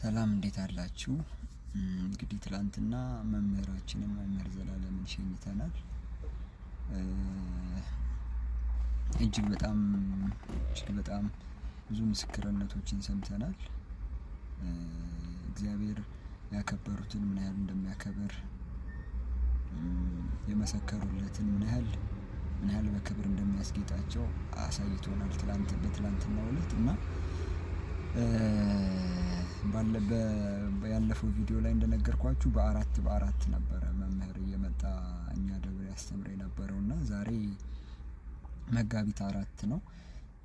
ሰላም እንዴት አላችሁ? እንግዲህ ትላንትና መምህራችንን መምህር ዘላለምን ሸኝተናል። እጅግ በጣም ብዙ ምስክርነቶችን ሰምተናል። እግዚአብሔር ያከበሩትን ምን ያህል እንደሚያከብር፣ የመሰከሩለትን ምን ያህል በክብር እንደሚያስጌጣቸው አሳይቶናል በትላንትናው ዕለት እና ያለፈው ቪዲዮ ላይ እንደነገርኳችሁ በአራት ነበረ መምህር እየመጣ እኛ ደብር ያስተምር የነበረውና ዛሬ መጋቢት 4 ነው።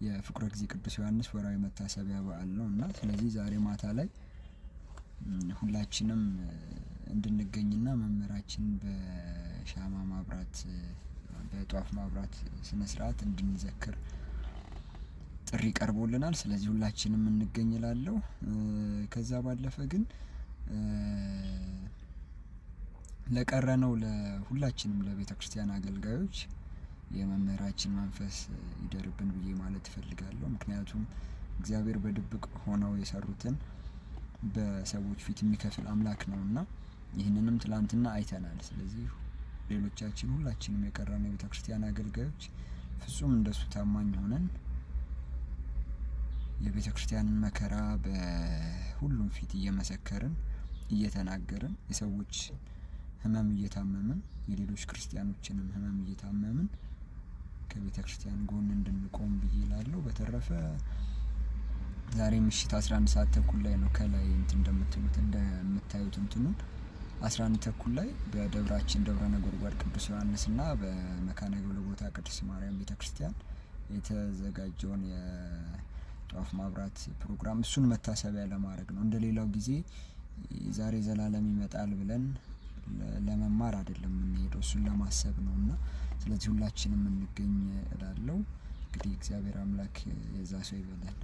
የፍቁረ ጊዜ ቅዱስ ዮሐንስ ወርሃዊ መታሰቢያ በዓል ነው እና ስለዚህ ዛሬ ማታ ላይ ሁላችንም እንድንገኝና መምህራችን በሻማ ማብራት በጧፍ ማብራት ስነ ስርዓት እንድንዘክር ጥሪ ቀርቦልናል። ስለዚህ ሁላችንም እንገኝ እላለሁ። ከዛ ባለፈ ግን ለቀረነው ለሁላችንም ለቤተክርስቲያን አገልጋዮች የመምህራችን መንፈስ ይደርብን ብዬ ማለት እፈልጋለሁ። ምክንያቱም እግዚአብሔር በድብቅ ሆነው የሰሩትን በሰዎች ፊት የሚከፍል አምላክ ነውና ይህንንም ትላንትና አይተናል። ስለዚህ ሌሎቻችን ሁላችንም የቀረነው የቤተክርስቲያን አገልጋዮች ፍጹም እንደሱ ታማኝ ሆነን የቤተክርስቲያንን መከራ በሁሉም ፊት እየመሰከርን እየተናገርን የሰዎች ህመም እየታመምን የሌሎች ክርስቲያኖችንም ህመም እየታመምን ከቤተክርስቲያን ጎን እንድንቆም ብዬ እላለሁ። በተረፈ ዛሬ ምሽት 11 ሰዓት ተኩል ላይ ነው ከላይ እንደምታዩት 11 ተኩል ላይ በደብራችን ደብረ ነጎድጓድ ቅዱስ ዮሐንስ እና በመካነ ጎልጎታ ቅድስት ማርያም ቤተክርስቲያን የተዘጋጀውን የጧፍ ማብራት ፕሮግራም እሱን መታሰቢያ ለማድረግ ነው። እንደሌላው ጊዜ ዛሬ ዘላለም ይመጣል ብለን ለመማር አይደለም የምንሄደው፣ እሱን ለማሰብ ነውና ስለዚህ ሁላችንም እንገኝ እላለሁ። እንግዲህ እግዚአብሔር አምላክ የዛ ሰው ይበለን።